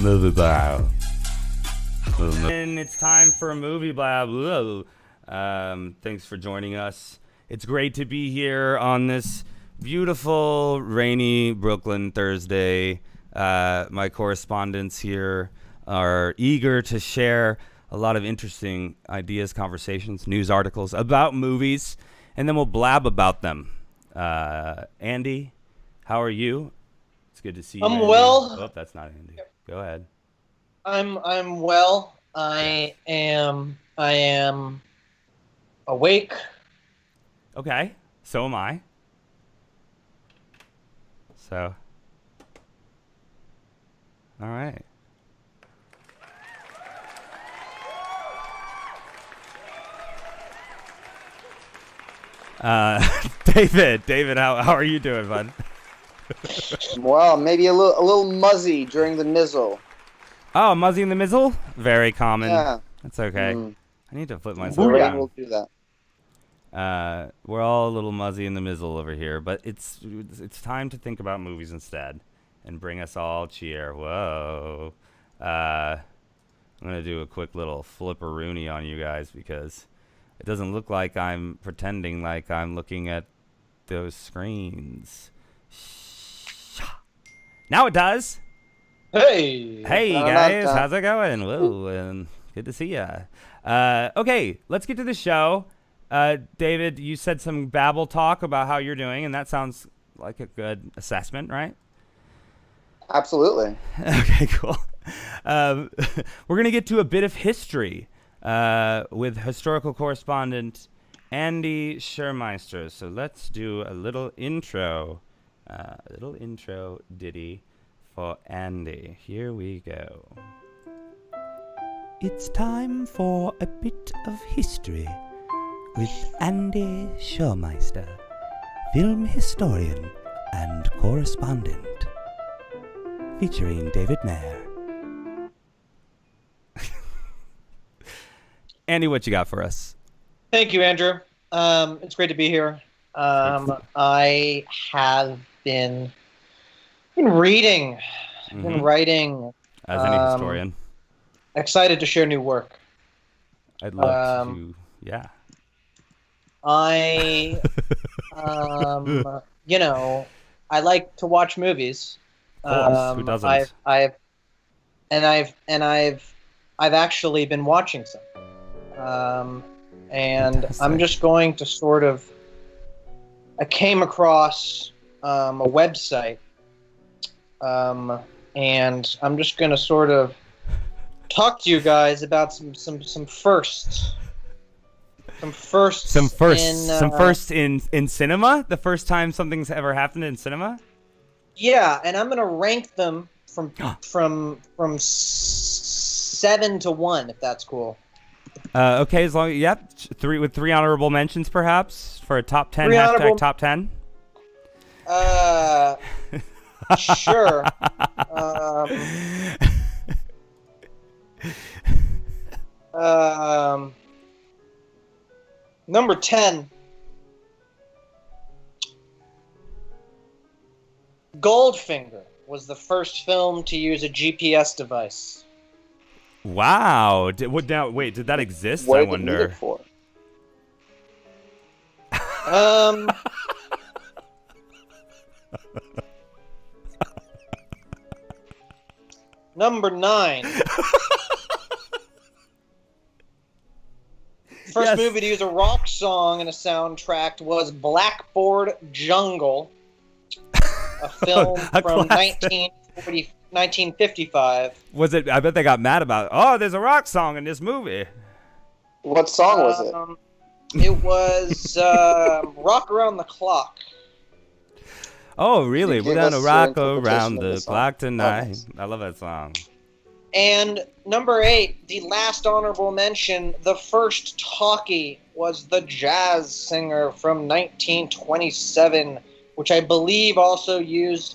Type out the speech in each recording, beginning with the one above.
Movie Blab. And it's time for a movie blab. Thanks for joining us. It's great to be here on this beautiful, rainy Brooklyn Thursday. My correspondents here are eager to share a lot of interesting ideas, conversations, news articles about movies, and then we'll blab about them. Andy, how are you? It's good to see you. I'm Andy. well. Oh, that's not Andy. Go ahead. I'm well. I am awake. Okay, so am I. So, all right. David, how are you doing, bud? Well, maybe a little muzzy during the nizzle. Oh, muzzy in the mizzle? Very common. Yeah. That's okay. Mm. I need to flip myself The rain around. will do that. We're all a little muzzy in the mizzle over here, but it's time to think about movies instead and bring us all cheer. Whoa. I'm going to do a quick little flipperoonie on you guys because it doesn't look like I'm pretending like I'm looking at those screens. Now it does. Hey. Hey guys, how's it going? Whoa, and good to see ya. Okay, let's get to the show. David, you said some babble talk about how you're doing, and that sounds like a good assessment, right? Absolutely. Okay, cool. We're gonna get to a bit of history with historical correspondent Andy Schermeister. So let's do a little intro ditty for Andy. Here we go. It's time for a bit of history with Andy Schermeister, film historian and correspondent, featuring David Mayer. Andy, what you got for us? Thank you, Andrew. It's great to be here. I have been reading, been writing. As any historian. Excited to share new work. I'd love to, yeah. I, I like to watch movies. Of course, who doesn't? I've actually been watching some. And Fantastic. I'm just going to I came across a website, and I'm just going to talk to you guys about some firsts. Some firsts in cinema? The first time something's ever happened in cinema? Yeah, and I'm going to rank them from 7 to 1, if that's cool. Okay, as long three honorable mentions perhaps for a top 10 top 10. Sure. Number 10. Goldfinger was the first film to use a GPS device. Wow. Did that exist? What I did it need wonder. it for? Number 9. First movie to use a rock song in a soundtrack was Blackboard Jungle, a film from 1955. Was it? I bet they got mad about it. Oh, there's a rock song in this movie. What song was it? It was Rock Around the Clock. Oh, really? You We're gave gonna us rock your around interpretation of the the song. clock tonight. Nice. I love that song. And number 8, the last honorable mention, the first talkie was The Jazz Singer from 1927, which I believe also used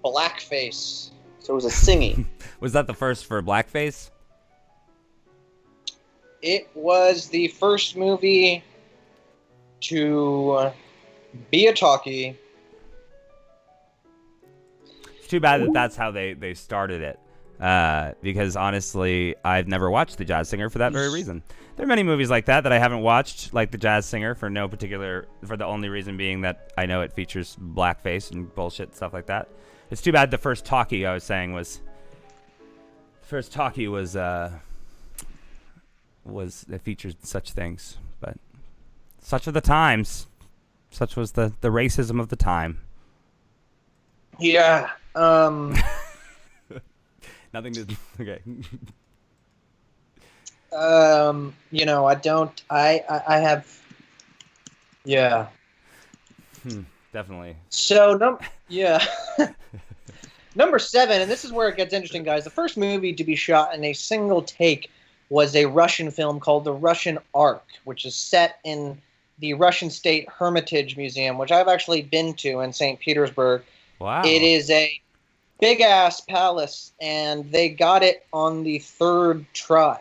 blackface. So it was a singy. Was that the first for blackface? It was the first movie to be a talkie. It's too bad that that's how they started it. because honestly, I've never watched The Jazz Singer for that very reason. There are many movies like that I haven't watched, like The Jazz Singer, for the only reason being that I know it features blackface and bullshit stuff like that. It's too bad the first talkie I was saying was it featured such things, but such are the times. Such was the racism of the time. Yeah. Nothing to. Okay. I have. Yeah. Definitely. So yeah. Number 7, and this is where it gets interesting, guys. The first movie to be shot in a single take was a Russian film called The Russian Ark, which is set in the Russian State Hermitage Museum, which I've actually been to in St. Petersburg. Wow. It is a big-ass palace, and they got it on the 3rd try.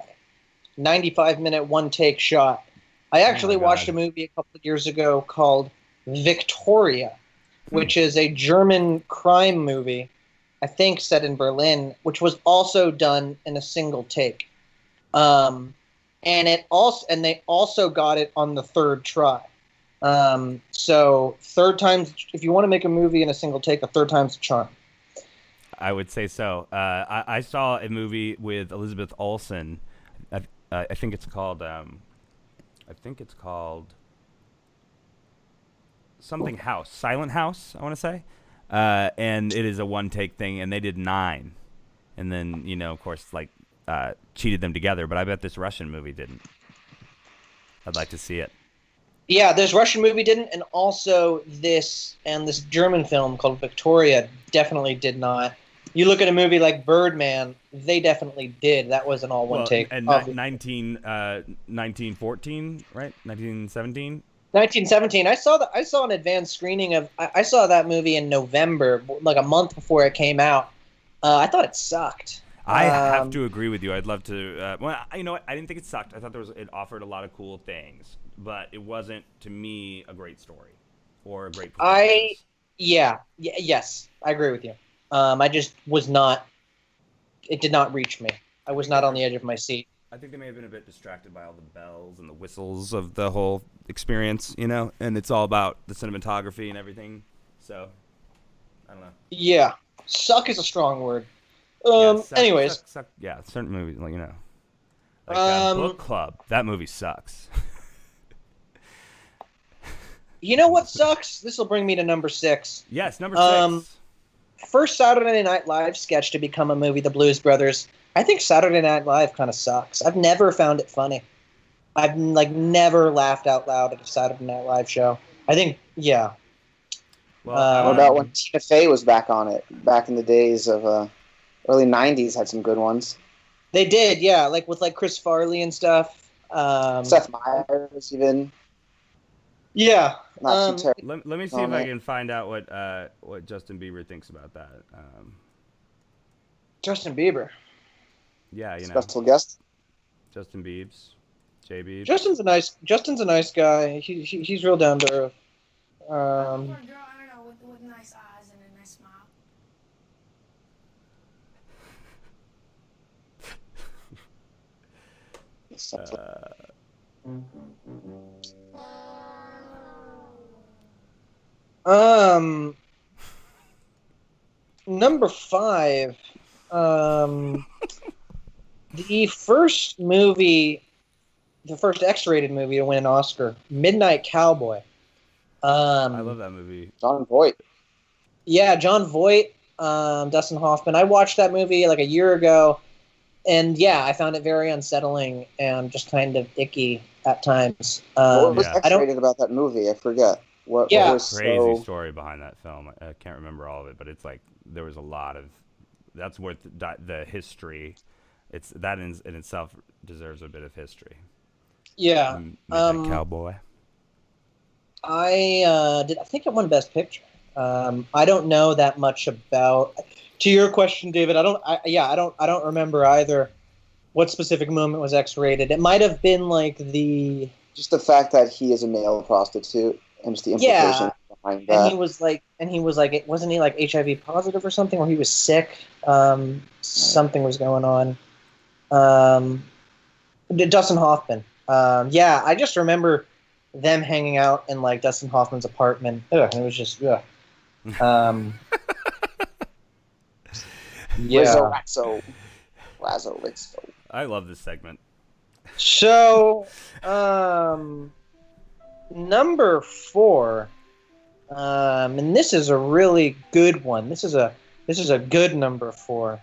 95-minute one-take shot. I actually watched a movie a couple of years ago called Victoria, which is a German crime movie, I think set in Berlin, which was also done in a single take. And they also got it on the 3rd try. So 3rd time's, if you want to make a movie in a single take, a 3rd time's a charm. I would say so. I saw a movie with Elizabeth Olsen. I think it's called. Something House, Silent House, I want to say, and it is a one-take thing, and they did 9, and then of course, cheated them together. But I bet this Russian movie didn't. I'd like to see it. Yeah, this Russian movie didn't, and also this German film called Victoria definitely did not. You look at a movie like Birdman, they definitely did. That was an all one take. And 1914, right? 1917. 1917. I saw an advanced screening of. I saw that movie in November, like a month before it came out. I thought it sucked. I have to agree with you. I'd love to. Well, you know what? I didn't think it sucked. I thought it offered a lot of cool things, but it wasn't, to me, a great story or a great performance. Yes, I agree with you. I just was not. It did not reach me. I was not on the edge of my seat. I think they may have been a bit distracted by all the bells and the whistles of the whole experience, and it's all about the cinematography and everything. So, I don't know. Yeah, suck is a strong word. Anyways, suck, yeah, certain movies, like Book Club. That movie sucks. You know what sucks? This will bring me to number 6. Yes, number 6. First Saturday Night Live sketch to become a movie, The Blues Brothers. I think Saturday Night Live kind of sucks. I've never found it funny. I've never laughed out loud at a Saturday Night Live show. I think, yeah. Well, what about when Tina Fey was back on it? Back in the days of early 90s, had some good ones. They did, yeah, with Chris Farley and stuff. Seth Meyers, even. Yeah. Not too terrible. Let me see if I can find out what Justin Bieber thinks about that. Justin Bieber. Yeah, Special guest. Justin Biebs, J Biebs. Justin's a nice guy. He's real down to earth. For a girl, I don't know, with nice eyes and a nice smile. Number 5. The first X-rated movie to win an Oscar, Midnight Cowboy. I love that movie. Jon Voight. Yeah, Jon Voight, Dustin Hoffman. I watched that movie a year ago, and yeah, I found it very unsettling and just kind of icky at times. What was X-rated about that movie? I forget. What was crazy story behind that film. I can't remember all of it, but it's there was a lot of. That's worth the history. It's that in itself deserves a bit of history. Yeah, Cowboy. I think it won Best Picture. I don't know that much about. To your question, David, I don't remember either. What specific moment was X-rated? It might have been just the fact that he is a male prostitute and just the implication. Mind and that. he was like, wasn't he like HIV positive or something, or he was sick? Something was going on. Dustin Hoffman. Yeah, I just remember them hanging out in like Dustin Hoffman's apartment. Ugh, it was just ugh. Yeah. Razzo Rizzo. I love this segment. So, number 4, and this is a really good one. This is a good number 4.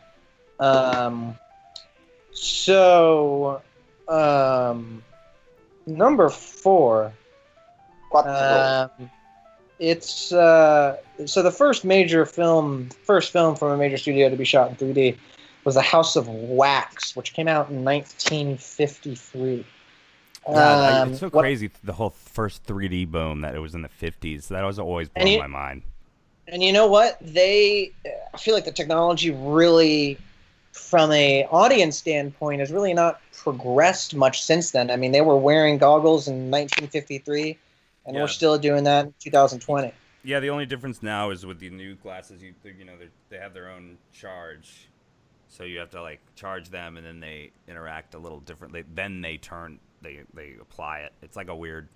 Number 4. It's so the first film from a major studio to be shot in 3D was The House of Wax, which came out in 1953. Yeah, it's so crazy, the whole first 3D boom that it was in the 50s. That was always blowing my mind. And you know what? I feel like the technology really, from a audience standpoint, has really not progressed much since then. I mean, they were wearing goggles in 1953, and we're still doing that in 2020. Yeah, the only difference now is with the new glasses, they have their own charge. So you have to like charge them, and then they interact a little differently. Then they apply it. It's like they're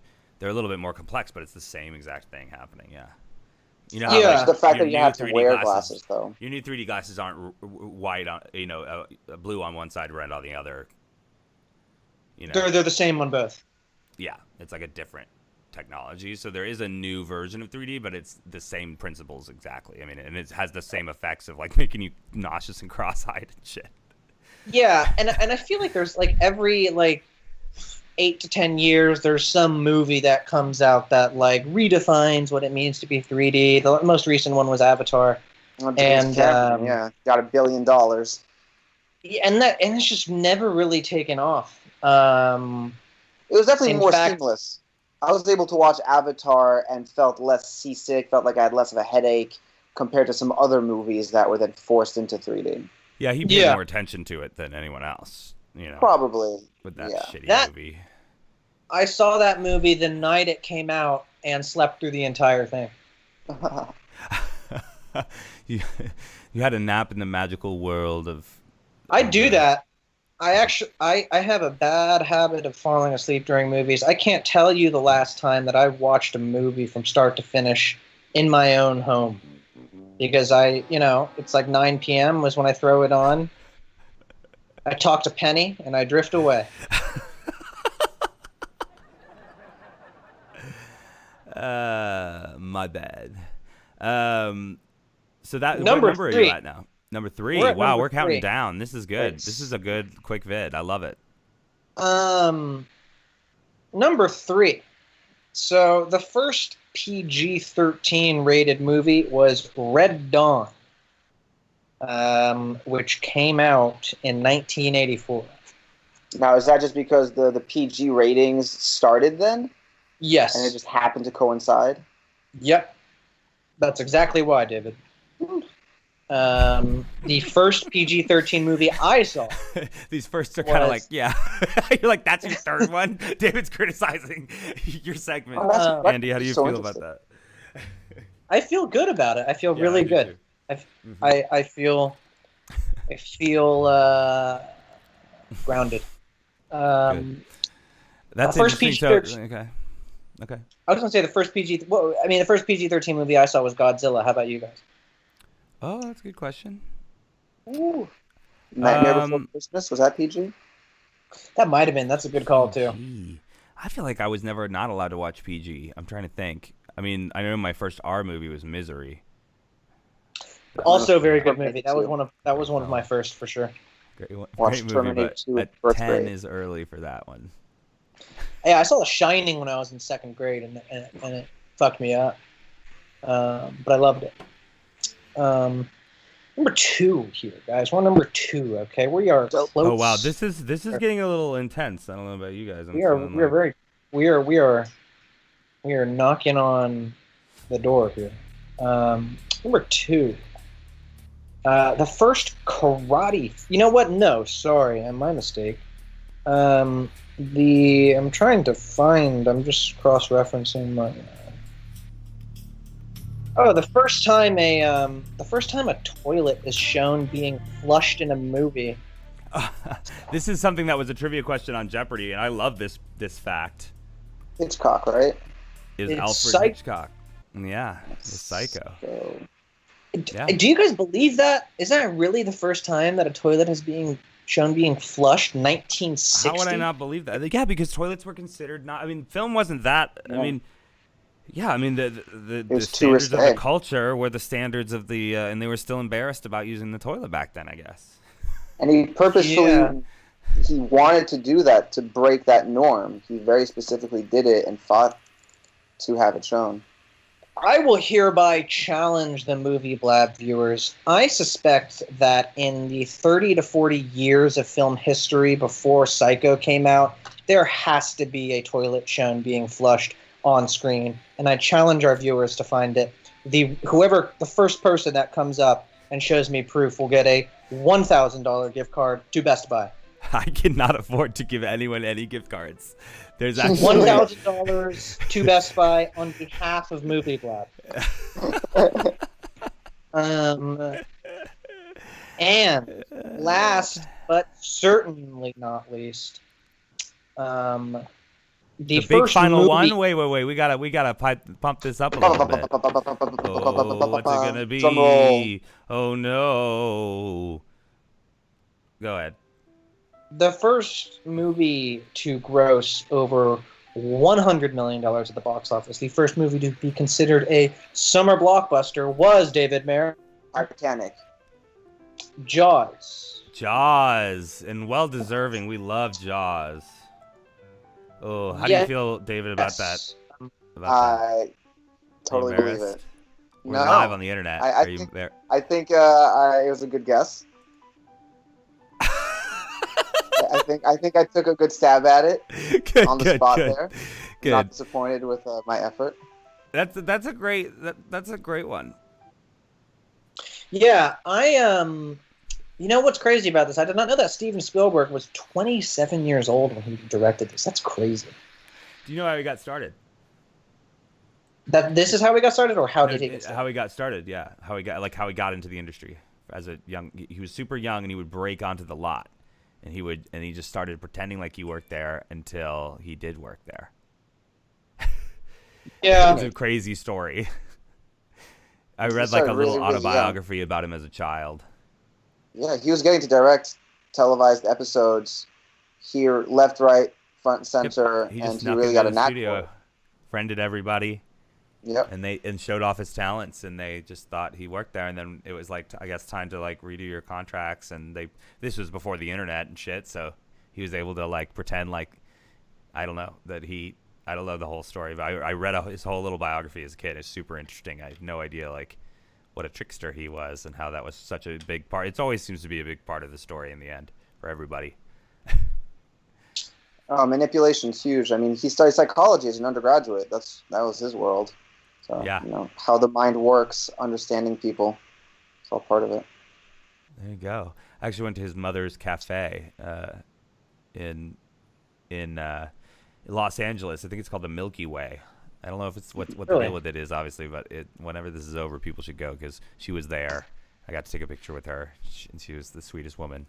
a little bit more complex, but it's the same exact thing happening. Yeah. You know, how, the fact that you have to wear glasses, though. Your new 3D glasses aren't white on, blue on one side, red on the other. They're the same on both. Yeah, it's like a different technology. So there is a new version of 3D, but it's the same principles exactly. I mean, and it has the same effects of like making you nauseous and cross-eyed and shit. Yeah, and I feel like there's like every like 8 to 10 years, there's some movie that comes out that like redefines what it means to be 3D. The most recent one was Avatar, and got $1 billion. Yeah, and it's just never really taken off. It was definitely more seamless. I was able to watch Avatar and felt less seasick, felt like I had less of a headache compared to some other movies that were then forced into 3D. Yeah, he paid more attention to it than anyone else. Probably. With that shitty movie. I saw that movie the night it came out and slept through the entire thing. You had a nap in the magical world of... I do that. I have a bad habit of falling asleep during movies. I can't tell you the last time that I watched a movie from start to finish in my own home. Because it's like 9 p.m. was when I throw it on. I talk to Penny, and I drift away. My bad. So that number what number 3. are you at now? Number 3. Wow, we're counting 3. down. This is good. Thanks. This is a good, quick vid. I love it. Number 3. So the first PG-13 rated movie was Red Dawn, which came out in 1984. Now, is that just because the PG ratings started then? Yes. And it just happened to coincide? Yep. That's exactly why, David. The first PG-13 movie I saw. These first are kind of like, yeah. You're like, that's your third one? David's criticizing your segment. Andy, how do you feel about that? I feel good about it. I feel really good. I feel grounded. That's first PG-13. Okay. I was going to say the first PG-13 movie I saw was Godzilla. How about you guys? Oh, that's a good question. Ooh. Nightmare Before Christmas, was that PG? That might have been. That's a good call, too. I feel like I was never not allowed to watch PG. I'm trying to think. I mean, I know my first R movie was Misery. Also a very good movie. That was one of my first, for sure. Great Watched movie, Terminator but 2 at first 10 grade. is early for that one. Yeah, I saw The Shining when I was in second grade, and it fucked me up. But I loved it. Number 2 here, guys. We're number 2. Okay, we are close. Oh wow, this is getting a little intense. I don't know about you guys. We are knocking on the door here. Number 2. The first karate. You know what? No, sorry, my mistake. I'm trying to find. I'm just cross-referencing my. Oh, the first time a toilet is shown being flushed in a movie. This is something that was a trivia question on Jeopardy, and I love this fact. Hitchcock, right? Is It's Alfred Hitchcock? Yeah, it's Psycho. So, Yeah. Do you guys believe that? Is that really the first time that a toilet is being shown being flushed? 1960. How would I not believe that? Yeah, because toilets were considered not. I mean, film wasn't that. I No. mean, yeah, I mean the was too standards of the risque. culture were the standards of the, and they were still embarrassed about using the toilet back then, I guess. and he purposefully Yeah. he wanted to do that to break that norm. He very specifically did it and fought to have it shown. I will hereby challenge the Movie Blab viewers. I suspect that in the 30 to 40 years of film history before Psycho came out, there has to be a toilet shown being flushed on screen, and I challenge our viewers to find it. The first person that comes up and shows me proof will get a $1,000 gift card to Best Buy. I cannot afford to give anyone any gift cards. There's actually $1,000 to Best Buy on behalf of Movie Blab. And last but certainly not least, the big first final movie. one. Wait. We gotta pump this up a little bit. Oh, what's it gonna be? Drum roll. Oh no. Go ahead. The first movie to gross over $100 million at the box office, the first movie to be considered a summer blockbuster, was David Mayer. Titanic. Jaws. Jaws, and well deserving. We love Jaws. Oh, how do you feel, David, about that? Yes. About that? I totally believe Embarrassed? it. We're No. live on the internet. I Are you think- there? I think it was a good guess. I think I took a good stab at it Good, on the good, spot good. there. Good. Not disappointed with my effort. That's a great one. Yeah, you know what's crazy about this? I did not know that Steven Spielberg was 27 years old when he directed this. That's crazy. Do you know how he got started? That this is how we got started, or how did he get started? How he got started? Yeah, how he got into the industry as a young. He was super young, and he would break onto the lot, and he just started pretending like he worked there until he did work there. Yeah. It's a crazy story. I read started like a little really, really autobiography about him as a child. Yeah, he was getting to direct televised episodes here, left, right, front, and center, He and just he snuck really into got a the knack studio, for it. friended everybody, Yep. and showed off his talents, and they just thought he worked there. And then it was like, I guess, time to like redo your contracts. And this was before the internet and shit, so he was able to like pretend like, I don't know the whole story, but I read his whole little biography as a kid. It's super interesting. I had no idea like what a trickster he was and how that was such a big part. It always seems to be a big part of the story in the end for everybody. Manipulation's huge. I mean, he studied psychology as an undergraduate. That was his world. So, Yeah. How the mind works, understanding people. It's all part of it. There you go. I actually went to his mother's cafe in Los Angeles. I think it's called the Milky Way. I don't know if it's what the Really? deal with it is, obviously, but whenever this is over, people should go because she was there. I got to take a picture with her, and she was the sweetest woman.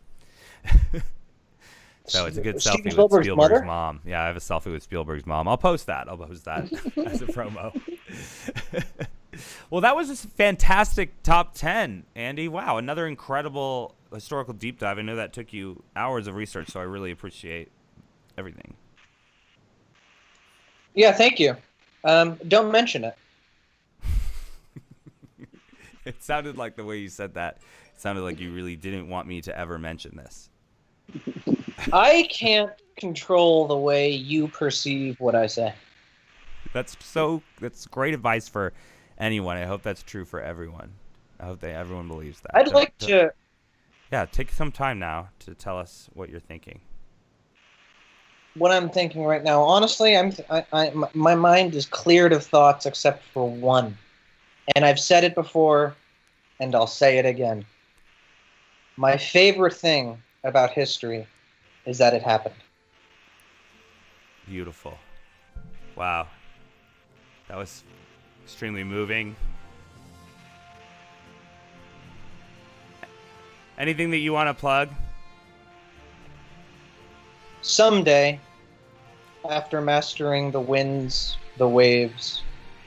So it's a good Steven selfie with Spielberg's Spielberg's mother? mom. Yeah, I have a selfie with Spielberg's mom. I'll post that as a promo. Well, that was a fantastic top 10, Andy. Wow, another incredible historical deep dive. I know that took you hours of research, so I really appreciate everything. Yeah, thank you. Don't mention it. It sounded like the way you said that. It sounded like you really didn't want me to ever mention this. I can't control the way you perceive what I say. That's great advice for anyone. I hope that's true for everyone. I hope everyone believes that. I'd like to. Yeah, take some time now to tell us what you're thinking. What I'm thinking right now, honestly, my mind is cleared of thoughts except for one, and I've said it before, and I'll say it again. My favorite thing about history is that it happened. Beautiful. Wow. That was extremely moving. Anything that you want to plug? Someday, after mastering the winds, the waves,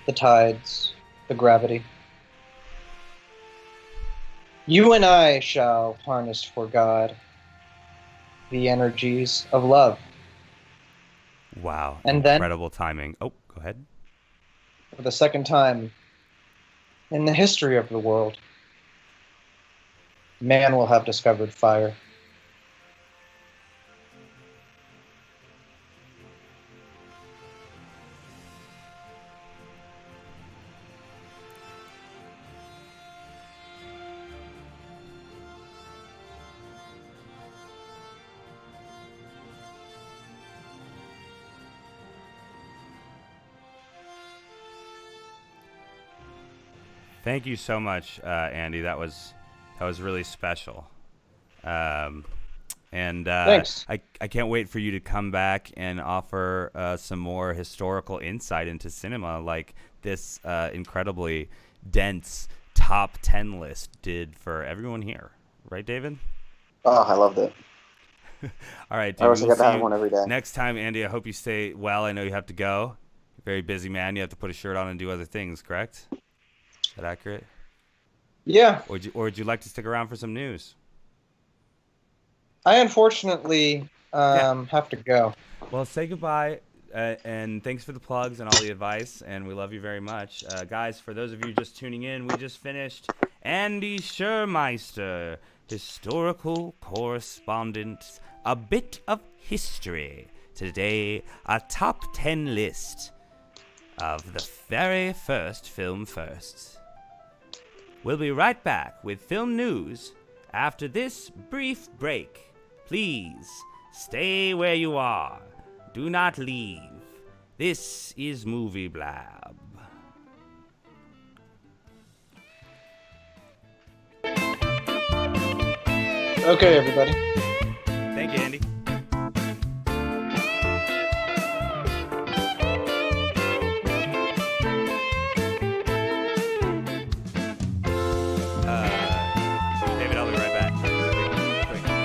the tides, the gravity, you and I shall harness for God the energies of love. Wow. And then, incredible timing. Oh, go ahead. for the second time in the history of the world, man will have discovered fire. Thank you so much, Andy. That was really special. Thanks. I can't wait for you to come back and offer some more historical insight into cinema, like this incredibly dense top 10 list did for everyone here. Right, David? Oh, I loved it. All right, dude. I wish I we'll got to see have you one every day. next time, Andy. I hope you stay well. I know you have to go. You're a very busy man. You have to put a shirt on and do other things, correct? Is that accurate? Yeah. Or would you like to stick around for some news? I unfortunately have to go. Well, say goodbye, and thanks for the plugs and all the advice, and we love you very much. Guys, for those of you just tuning in, we just finished Andy Schurmeister, historical correspondent, a bit of history. Today, a top 10 list of the very first film firsts. We'll be right back with film news after this brief break. Please stay where you are. Do not leave. This is Movie Blab. Okay, everybody. Thank you, Andy. David, I'll be right back. Quick, right?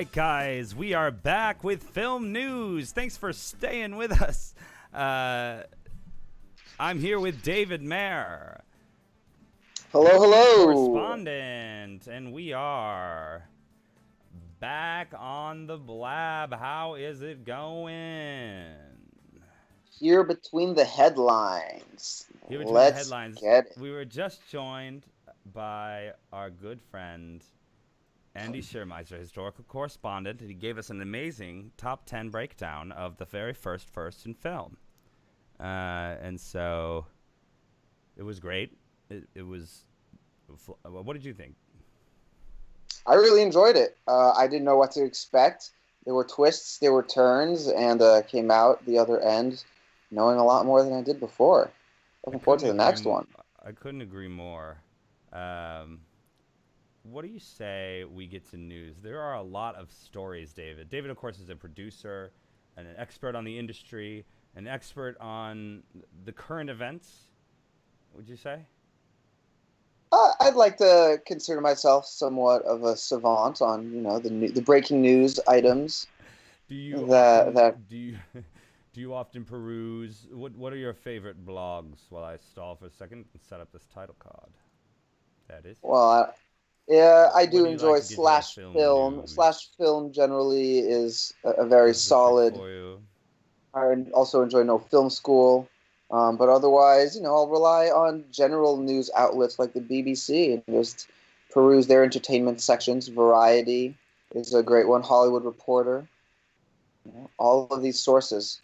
right, guys, we are back with film news. Thanks for staying with us. I'm here with David Mayer. Hello. Correspondent, and we are back on the blab. How is it going? Here between the headlines. Here between Let's the headlines, get it. we were just joined by our good friend Andy Schirmeister, historical correspondent, and he gave us an amazing top 10 breakdown of the very first in film. And so it was great. It was. What did you think? I really enjoyed it. I didn't know what to expect. There were twists, there were turns, and came out the other end knowing a lot more than I did before. Looking forward to the next one. I couldn't agree more. What do you say we get to news? There are a lot of stories, David. David, of course, is a producer and an expert on the industry, an expert on the current events, would you say? I'd like to consider myself somewhat of a savant on, the breaking news items. Do you often peruse? What are your favorite blogs? While I stall for a second and set up this title card. That is. Well, I do do you enjoy like to get to that film news? Slash film generally is a very solid. For you. I also enjoy No Film School. But otherwise, I'll rely on general news outlets like the BBC and just peruse their entertainment sections. Variety is a great one. Hollywood Reporter. All of these sources,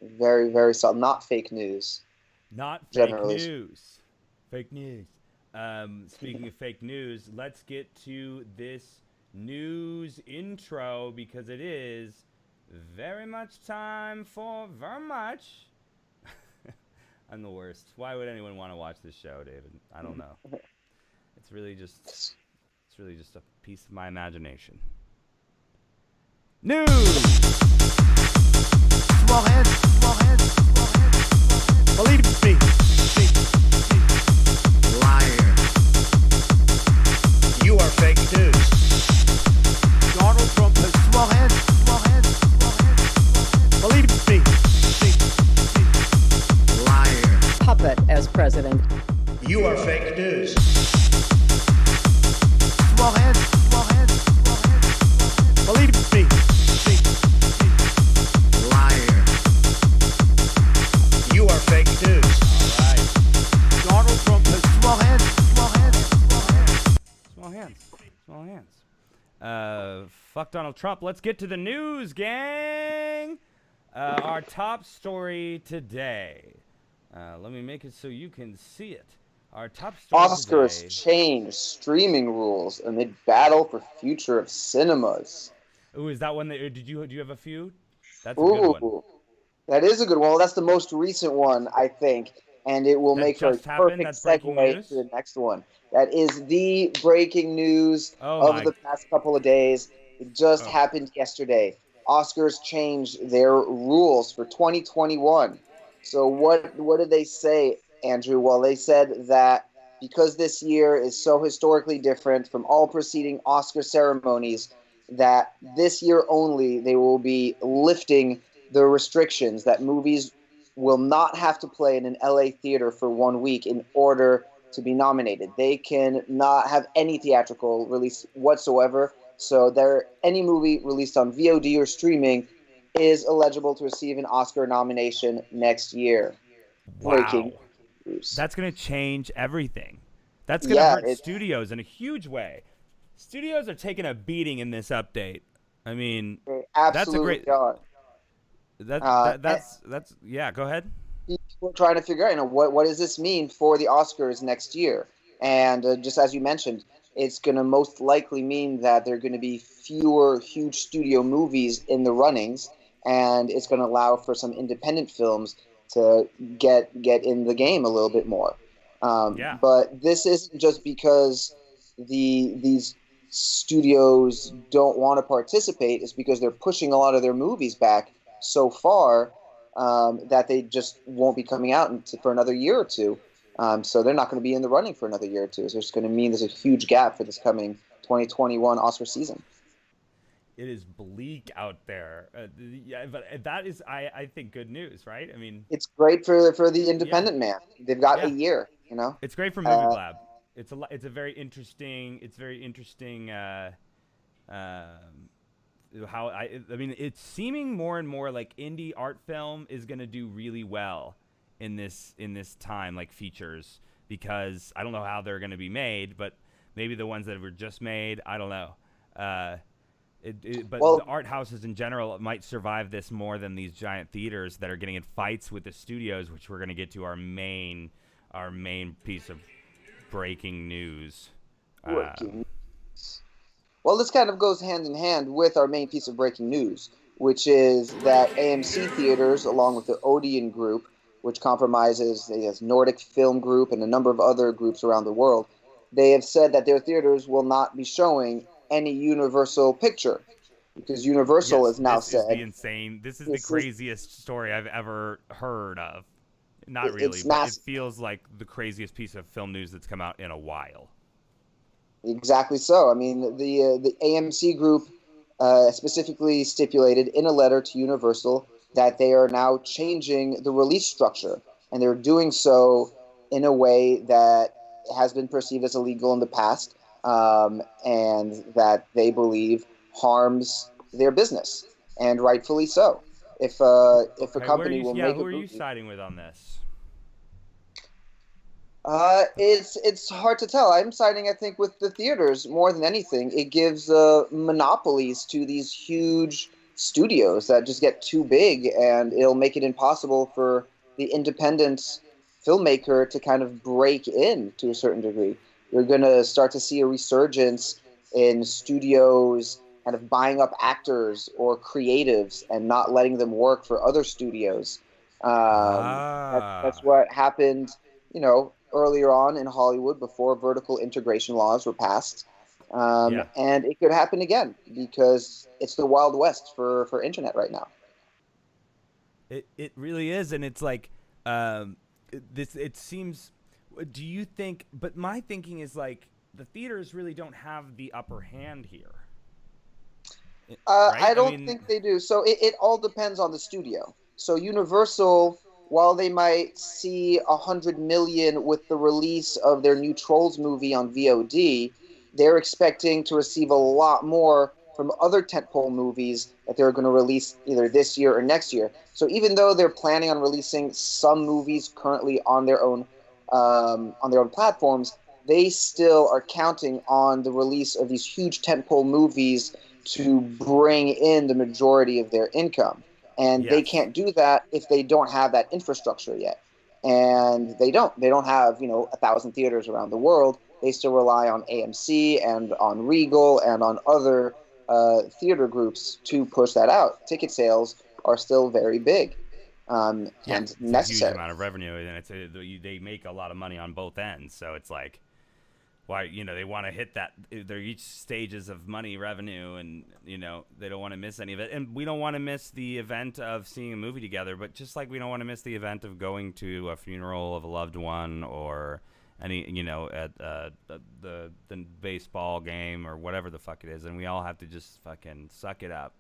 very, very solid. Not fake news. Not fake Generally. news. Fake news. Speaking of fake news, let's get to this news intro because it is very much time for very much. I'm the worst. Why would anyone want to watch this show, David? I don't know. It's really just a piece of my imagination. News. Small hands. Believe me. Liar. You are fake news. Donald Trump has small hands. Believe me. Liar. Puppet as president. You are fake news. Small hands. Believe me. Liar. You are fake news. All right. Donald Trump has small hands. Small hands. Fuck Donald Trump. Let's get to the news, gang. Our top story today. Let me make it so you can see it. Our top story Oscars today. change streaming rules amid battle for future of cinemas. Ooh, is that one that do you have a few? That's a good one. Ooh, that is a good one. Well, that's the most recent one, I think, and it will That make for a just happened? perfect That's breaking segue news? to the next one. That is the breaking news Oh of the past couple of days. It just happened yesterday. Oscars changed their rules for 2021. So what did they say, Andrew? Well, they said that because this year is so historically different from all preceding Oscar ceremonies, that this year only they will be lifting the restrictions that movies will not have to play in an LA theater for 1 week in order to be nominated. They can not have any theatrical release whatsoever. So any movie released on VOD or streaming is eligible to receive an Oscar nomination next year. Breaking news. That's going to change everything. That's going to hurt studios in a huge way. Studios are taking a beating in this update. I mean, They that's a absolutely great. are. That's yeah. Go ahead. People are trying to figure out, what does this mean for the Oscars next year? And just as you mentioned, it's going to most likely mean that there are going to be fewer huge studio movies in the runnings, and it's going to allow for some independent films to get in the game a little bit more. But this isn't just because these studios don't want to participate. It's because they're pushing a lot of their movies back so far that they just won't be coming out for another year or two. So they're not going to be in the running for another year or two. So it's going to mean there's a huge gap for this coming 2021 Oscar season. it is bleak out there. Yeah, but that is, I think, good news, right? I mean, It's great for the independent man. They've got a year, you know. it's great for Movie Blab. It's a very interesting. It's very interesting. How I mean, it's seeming more and more like indie art film is gonna do really well in this time, like features, because I don't know how they're gonna be made, but maybe the ones that were just made, I don't know. But the art houses in general might survive this more than these giant theaters that are getting in fights with the studios, which we're gonna get to our main piece of breaking news. Well, this kind of goes hand in hand with our main piece of breaking news, which is that AMC Theaters, along with the Odeon Group, which compromises the Nordic Film Group and a number of other groups around the world, they have said that their theaters will not be showing any Universal picture, because Universal has now said... This is the craziest story I've ever heard of. Not really, but it feels like the craziest piece of film news that's come out in a while. Exactly so. I mean, the AMC Group specifically stipulated in a letter to Universal that they are now changing the release structure, and they're doing so in a way that has been perceived as illegal in the past, and that they believe harms their business, and rightfully so. If a company will make a movie... who are you siding with on this? It's hard to tell. I'm siding, I think, with the theaters more than anything. It gives monopolies to these huge studios that just get too big, and it'll make it impossible for the independent filmmaker to kind of break in to a certain degree. You're going to start to see a resurgence in studios kind of buying up actors or creatives and not letting them work for other studios. That's what happened, earlier on in Hollywood before vertical integration laws were passed. And it could happen again because it's the Wild West for internet right now. It really is, and it's like it seems. Do you think? But my thinking is like the theaters really don't have the upper hand here. Right? I don't think they do. So it all depends on the studio. So Universal, while they might see $100 million with the release of their new Trolls movie on VOD, they're expecting to receive a lot more from other tentpole movies that they're going to release either this year or next year. So even though they're planning on releasing some movies currently on their own platforms, they still are counting on the release of these huge tentpole movies to bring in the majority of their income. And they can't do that if they don't have that infrastructure yet. And they don't. They don't have, 1,000 theaters around the world. They still rely on AMC and on Regal and on other theater groups to push that out. Ticket sales are still very big and necessary. It's a huge amount of revenue, and they make a lot of money on both ends. So it's like, why they want to hit that. They're each stages of money revenue, and they don't want to miss any of it. And we don't want to miss the event of seeing a movie together, but just like we don't want to miss the event of going to a funeral of a loved one or any at the baseball game or whatever the fuck it is, and we all have to just fucking suck it up.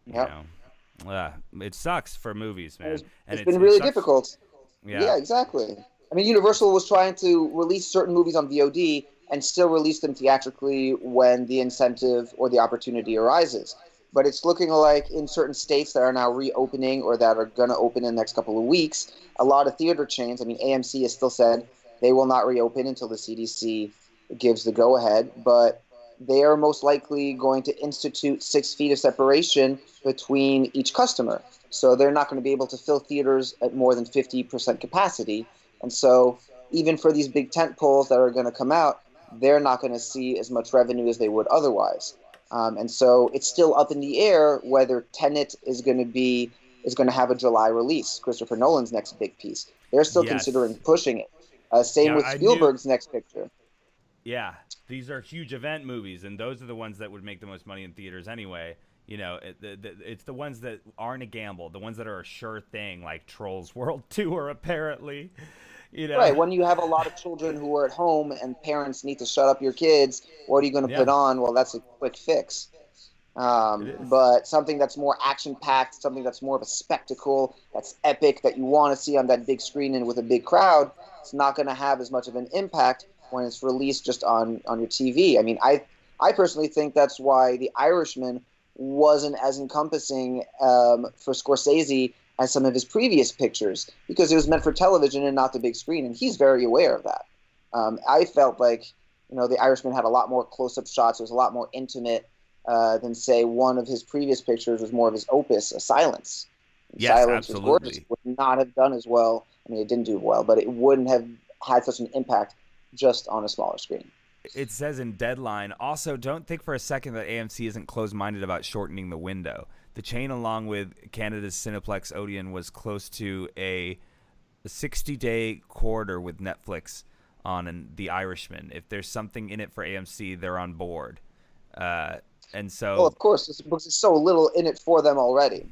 It sucks for movies, man. It's been really difficult. Yeah, exactly. I mean, Universal was trying to release certain movies on VOD and still release them theatrically when the incentive or the opportunity arises. But it's looking like in certain states that are now reopening or that are going to open in the next couple of weeks, a lot of theater chains, AMC has still said they will not reopen until the CDC gives the go-ahead, but they are most likely going to institute 6 feet of separation between each customer. So they're not going to be able to fill theaters at more than 50% capacity. And so even for these big tent poles that are going to come out, they're not going to see as much revenue as they would otherwise. And so it's still up in the air whether Tenet is going to have a July release, Christopher Nolan's next big piece. They're still considering pushing it. Same with Spielberg's next picture. Yeah, these are huge event movies, and those are the ones that would make the most money in theaters anyway. It's the ones that aren't a gamble, the ones that are a sure thing, like Trolls World Tour, apparently. Right, when you have a lot of children who are at home and parents need to shut up your kids, what are you going to put on? Well, that's a quick fix. But something that's more action-packed, something that's more of a spectacle, that's epic, that you want to see on that big screen and with a big crowd, it's not going to have as much of an impact when it's released just on your TV. I mean, I personally think that's why The Irishman wasn't as encompassing for Scorsese as some of his previous pictures, because it was meant for television and not the big screen, and he's very aware of that. I felt like, The Irishman had a lot more close-up shots. It was a lot more intimate than, say, one of his previous pictures was more of his opus, Silence. Yes, Silence absolutely. was gorgeous. Would not have done as well. I mean, it didn't do well, but it wouldn't have had such an impact just on a smaller screen. It says in Deadline, also, don't think for a second that AMC isn't closed-minded about shortening the window. The chain, along with Canada's Cineplex Odeon, was close to a 60-day quarter with Netflix on The Irishman. If there's something in it for AMC, they're on board. And so, well, of course, because there's so little in it for them already.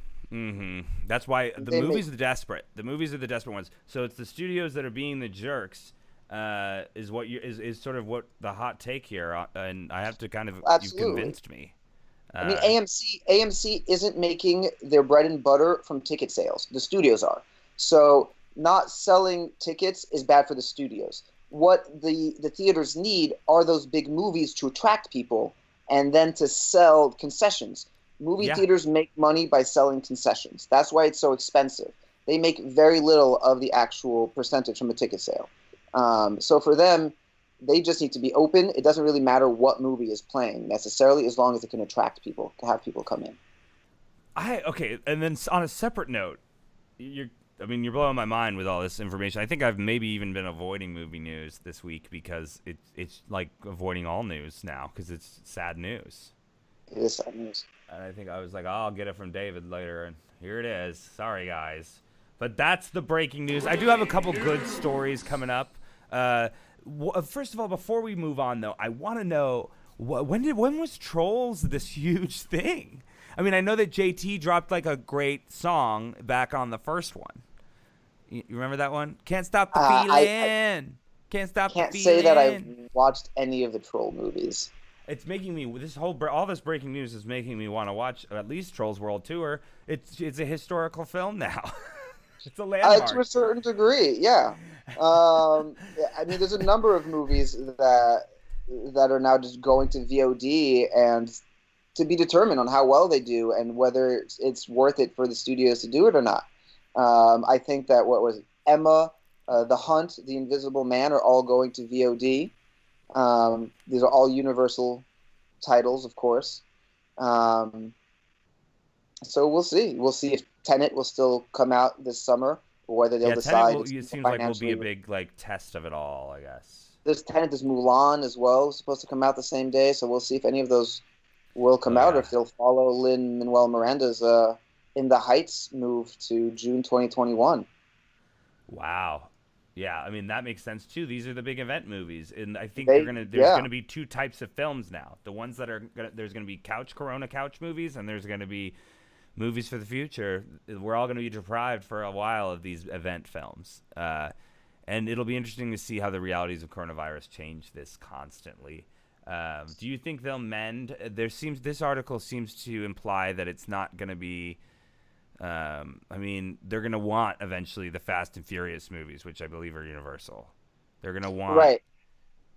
That's why the movies are desperate. The movies are the desperate ones. So it's the studios that are being the jerks. Is sort of what the hot take here, and I have to kind of Absolutely. You've convinced me. I mean, AMC isn't making their bread and butter from ticket sales. The studios are. So not selling tickets is bad for the studios. What the theaters need are those big movies to attract people and then to sell concessions. Movie theaters make money by selling concessions. That's why it's so expensive. They make very little of the actual percentage from a ticket sale. So for them, they just need to be open. It doesn't really matter what movie is playing necessarily, as long as it can attract people, to have people come in. Okay, and then on a separate note, you're blowing my mind with all this information. I think I've maybe even been avoiding movie news this week because it's like avoiding all news now because it's sad news. It is sad news. And I think I was like, oh, I'll get it from David later, and here it is. Sorry, guys. But that's the breaking news. I do have a couple good stories coming up. First of all, before we move on, though, I want to know, when was Trolls this huge thing? I mean, I know that JT dropped like a great song back on the first one. You remember that one? Can't stop the feeling. Can't stop the feeling. Can't say that I've watched any of the Troll movies. It's making me all this breaking news is making me want to watch at least Trolls World Tour. It's a historical film now. It's a landmark. To a certain degree, yeah. I mean, there's a number of movies that are now just going to VOD, and to be determined on how well they do and whether it's worth it for the studios to do it or not. I think that Emma, The Hunt, The Invisible Man are all going to VOD. These are all Universal titles, of course. So we'll see. We'll see if Tenet will still come out this summer, or whether they'll decide. It seems like will be a big test of it all, I guess. There's Tenet, there's Mulan as well, supposed to come out the same day. So we'll see if any of those will come out, or if they'll follow Lin-Manuel Miranda's In the Heights move to June 2021. Wow. Yeah, I mean, that makes sense, too. These are the big event movies, and I think there's going to be two types of films now. The ones that there's going to be Corona couch movies, and there's going to be movies for the future. We're all going to be deprived for a while of these event films. And it'll be interesting to see how the realities of coronavirus change this constantly. Do you think they'll mend? This article seems to imply that it's not going to be... they're going to want eventually the Fast and Furious movies, which I believe are Universal. They're going to want,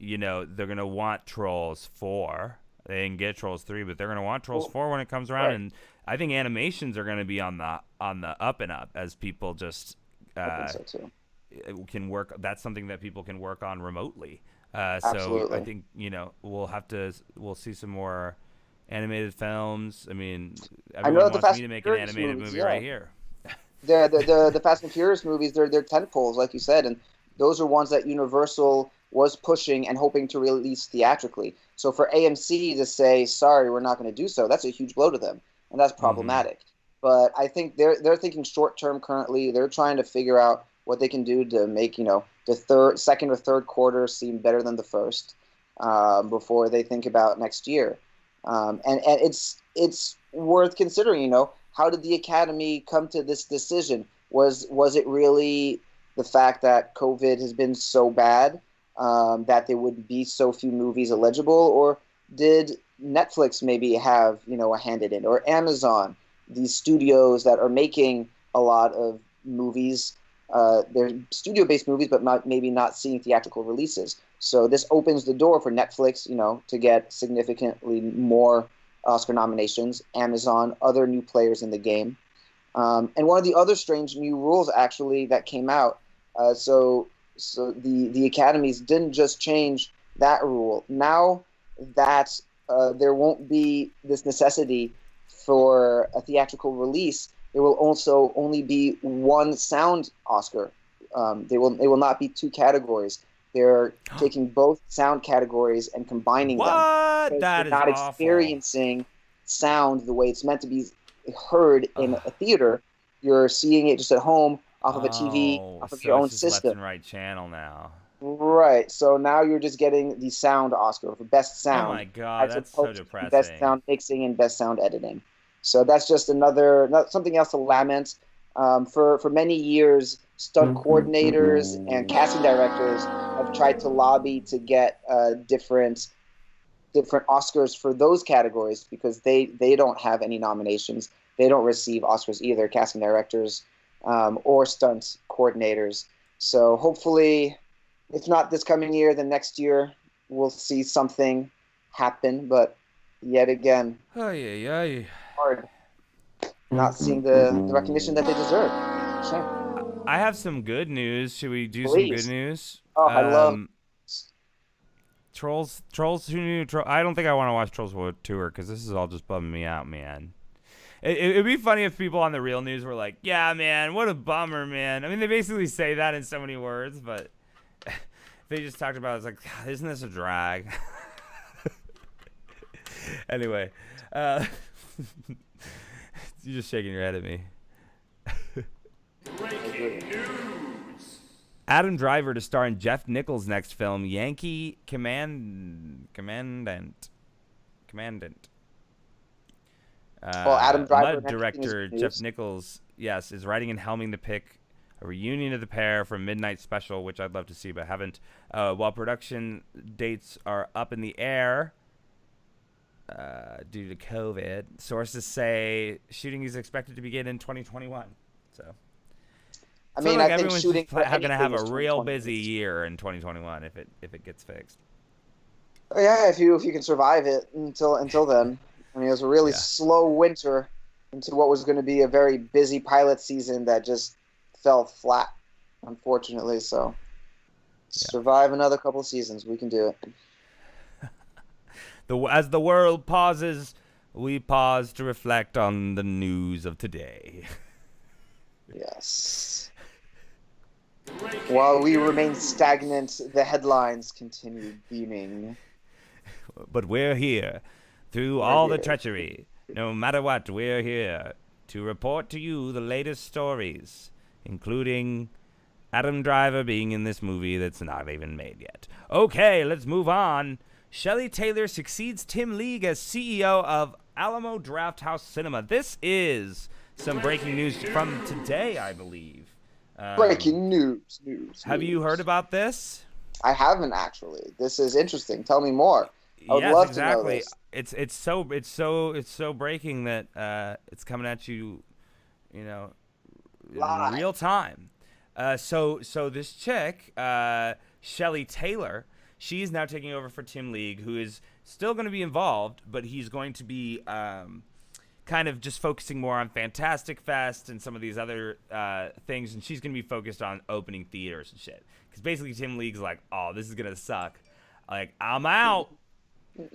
they're going to want Trolls 4. They didn't get Trolls 3, but they're going to want Trolls 4 when it comes around. Right. And I think animations are going to be on the up and up as people just I think so too. Can work. That's something that people can work on remotely. Absolutely. So I think we'll see some more animated films. I mean, everyone wants me to make an animated movie right here. The Fast and Furious movies, they're tentpoles, like you said, and those are ones that Universal was pushing and hoping to release theatrically. So for AMC to say, sorry, we're not going to do so, that's a huge blow to them, and that's problematic. But I think they're thinking short term currently. They're trying to figure out what they can do to make the second or third quarter seem better than the first before they think about next year. And it's worth considering. How did the Academy come to this decision? Was it really the fact that COVID has been so bad that there would be so few movies eligible, or did Netflix maybe have, a hand in it, or Amazon, these studios that are making a lot of movies. They're studio-based movies, but maybe not seeing theatrical releases. So this opens the door for Netflix, to get significantly more Oscar nominations. Amazon, other new players in the game. And one of the other strange new rules actually that came out. So the academies didn't just change that rule. Now that there won't be this necessity for a theatrical release, there will also only be one sound Oscar. They will not be two categories. They're taking both sound categories and combining them. What? That you're is not awful. experiencing sound the way it's meant to be heard in a theater. You're seeing it just at home off of a TV, off of your own it's just system. left and right channel now. Right. So now you're just getting the sound Oscar for best sound. Oh my God, as that's so opposed to depressing. Best sound mixing and best sound editing. So that's just something else to lament. For many years, stunt coordinators and casting directors have tried to lobby to get different Oscars for those categories because they don't have any nominations. They don't receive Oscars either, casting directors or stunt coordinators. So hopefully, if not this coming year, then next year we'll see something happen. But yet again, hard not seeing the recognition that they deserve. Shame. I have some good news. Should we do Please. some good news? Oh, I love Trolls. Who knew? I don't think I want to watch Trolls World Tour because this is all just bumming me out, man. It'd be funny if people on the real news were like, "Yeah, man, what a bummer, man." I mean, they basically say that in so many words, but they just talked about it's like, isn't this a drag? Anyway, you're just shaking your head at me. Breaking news. Adam Driver to star in Jeff Nichols' next film, Yankee Commandant. Adam Driver. Mud director Jeff Nichols, yes, is writing and helming the pick a reunion of the pair from Midnight Special, which I'd love to see but haven't. While production dates are up in the air due to COVID, sources say shooting is expected to begin in 2021. So, I mean, I think everyone's shooting going to have is a real 2020. busy year in 2021 if it gets fixed. Yeah, if you can survive it until then. I mean, it was a really slow winter into what was going to be a very busy pilot season that just fell flat, unfortunately. So, survive another couple of seasons. We can do it. As the world pauses, we pause to reflect on the news of today. Yes. While we remain stagnant, the headlines continue beaming. But we're here. Through all the treachery, no matter what, we're here to report to you the latest stories, including Adam Driver being in this movie that's not even made yet. Okay, let's move on. Shelley Taylor succeeds Tim League as CEO of Alamo Drafthouse Cinema. This is some breaking news from today, I believe. Breaking news. Have you heard about this? I haven't actually. This is interesting. Tell me more. I would love to know this. It's so breaking that it's coming at you, in real time. So this chick, Shelley Taylor, she's now taking over for Tim League, who is still going to be involved, but he's going to be kind of just focusing more on Fantastic Fest and some of these other things, and she's going to be focused on opening theaters and shit. Because basically Tim League's like, oh, this is going to suck. Like, I'm out. Who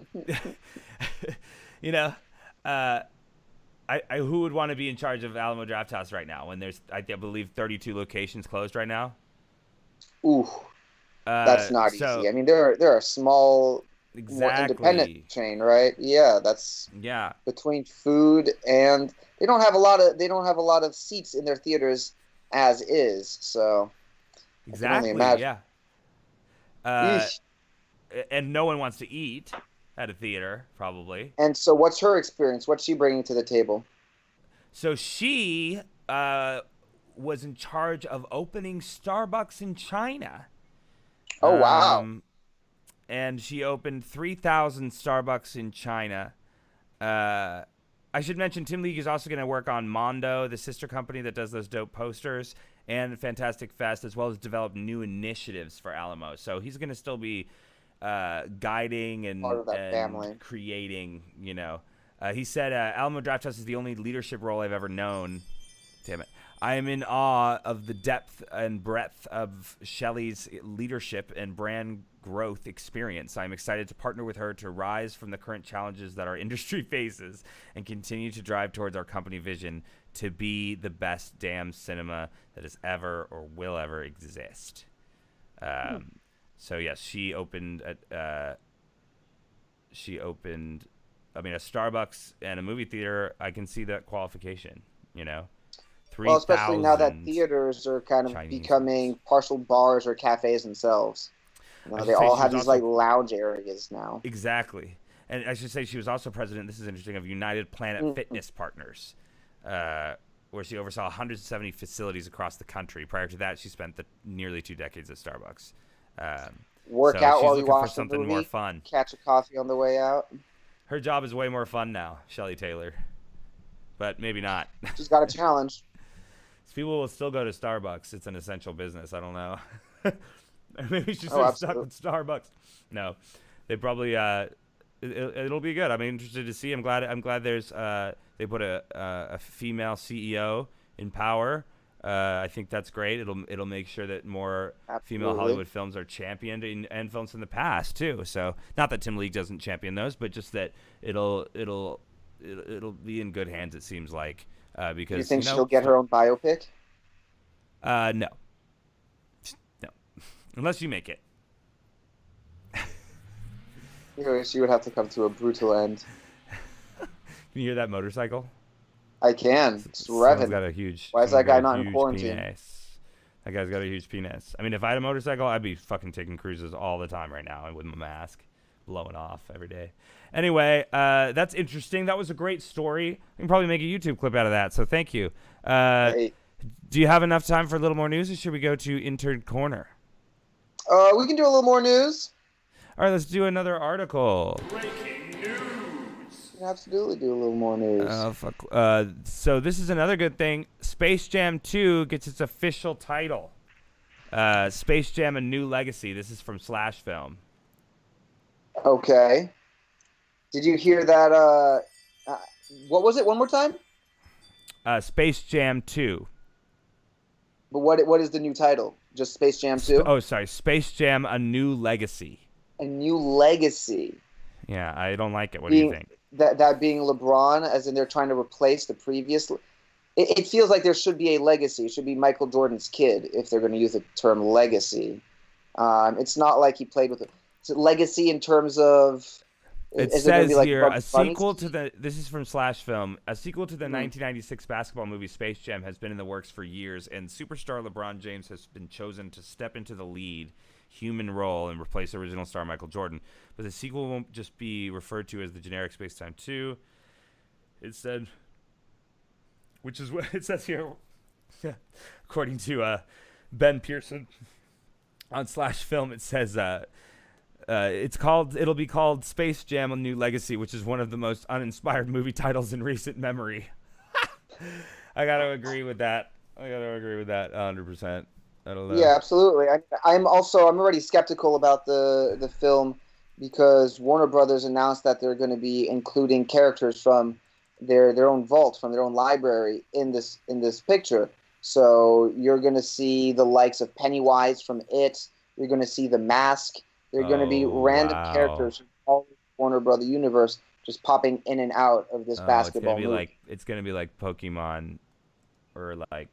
would want to be in charge of Alamo Drafthouse right now when there's, I believe, 32 locations closed right now? Ooh, that's not easy. I mean, they're a small, more independent chain, right? Yeah, that's between food and they don't have a lot of seats in their theaters as is. So exactly, I and no one wants to eat at a theater, probably. And so what's her experience? What's she bringing to the table? So she was in charge of opening Starbucks in China. Oh, wow. and she opened 3,000 Starbucks in China. I should mention Tim League is also going to work on Mondo, the sister company that does those dope posters, and Fantastic Fest, as well as develop new initiatives for Alamo. So he's going to still be guiding and, Part of that and family. creating, you know. He said, Alamo Drafthouse is the only leadership role I've ever known. Damn it. I am in awe of the depth and breadth of Shelley's leadership and brand growth experience. I'm excited to partner with her to rise from the current challenges that our industry faces and continue to drive towards our company vision to be the best damn cinema that has ever or will ever exist. So yes, she opened a Starbucks and a movie theater. I can see that qualification, you know. Well, especially now that 3,000 theaters are kind of Chinese becoming partial bars or cafes themselves. You know, I should they say all she have was these also- like lounge areas now. Exactly. And I should say she was also president, this is interesting, of United Planet Fitness Partners, where she oversaw 170 facilities across the country. Prior to that, she spent nearly 2 decades at Starbucks. Work so out she's while you looking for watch the something movie. more fun. Catch a coffee on the way out. Her job is way more fun now, Shelley Taylor. But maybe not. She's got a challenge. People will still go to Starbucks. It's an essential business. I don't know. Maybe she's Oh, stuck with Starbucks. No, they probably. It'll be good. I'm interested to see. I'm glad there's. They put a female CEO in power. I think that's great. It'll make sure that more female Absolutely. Hollywood films are championed and films from the past too. So not that Tim League doesn't champion those, but just that it'll be in good hands. It seems like. Because You think she'll get her own biopic? No, unless you make it. She would have to come to a brutal end. Can you hear that motorcycle? I can. It's Someone's revving. got a huge. Why is that someone's got guy a not in huge quarantine? Penis. That guy's got a huge penis. I mean, if I had a motorcycle, I'd be fucking taking cruises all the time right now with my mask, blowing off every day. Anyway, that's interesting. That was a great story. We can probably make a YouTube clip out of that. So thank you. Hey. Do you have enough time for a little more news, or should we go to Intern Corner? We can do a little more news. All right, let's do another article. We can absolutely do a little more news. Oh, fuck. So this is another good thing. Space Jam 2 gets its official title. Space Jam: A New Legacy. This is from Slash Film. Okay. Did you hear that? What was it? One more time? Space Jam 2. But what is the new title? Just Space Jam 2? Oh, sorry. Space Jam: A New Legacy. A New Legacy. Yeah, I don't like it. What do you think? That being LeBron, as in they're trying to replace the previous. It feels like there should be a legacy. It should be Michael Jordan's kid if they're going to use the term legacy. It's not like he played with it's a legacy in terms of. It is gonna says be like here, Bugs a sequel Bunny's- to the. This is from Slash Film. A sequel to the 1996 basketball movie Space Jam has been in the works for years, and superstar LeBron James has been chosen to step into the lead human role and replace original star Michael Jordan. But the sequel won't just be referred to as the generic Space Time 2. It said, which is what it says here, according to Ben Pearson on Slash Film. It says. It'll be called Space Jam: A New Legacy, which is one of the most uninspired movie titles in recent memory. I gotta agree with that. 100%. I don't know. Yeah, absolutely. I'm already skeptical about the film because Warner Brothers announced that they're going to be including characters from their own vault, from their own library in this picture. So you're going to see the likes of Pennywise from It. You're going to see The Mask. They're going to be random characters from all the Warner Brother universe just popping in and out of this basketball movie. It's gonna be like Pokemon, or like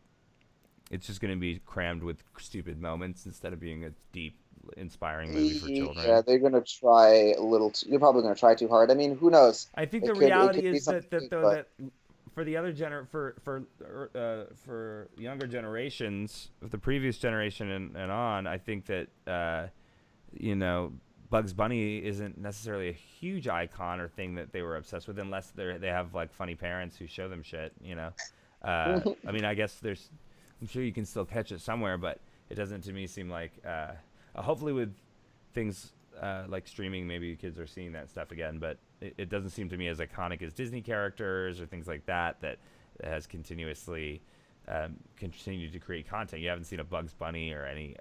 it's just gonna be crammed with stupid moments instead of being a deep, inspiring movie for children. Yeah, they're going to try a little. You're probably going to try too hard. I mean, who knows? I think It the could- it reality could be is that something, though, but- that for the other for younger generations, of the previous generation and on, I think that Bugs Bunny isn't necessarily a huge icon or thing that they were obsessed with, unless they have like funny parents who show them shit. I mean, I guess I'm sure you can still catch it somewhere, but it doesn't to me seem like. Hopefully, with things like streaming, maybe kids are seeing that stuff again, but it doesn't seem to me as iconic as Disney characters or things like that has continuously continued to create content. You haven't seen a Bugs Bunny or any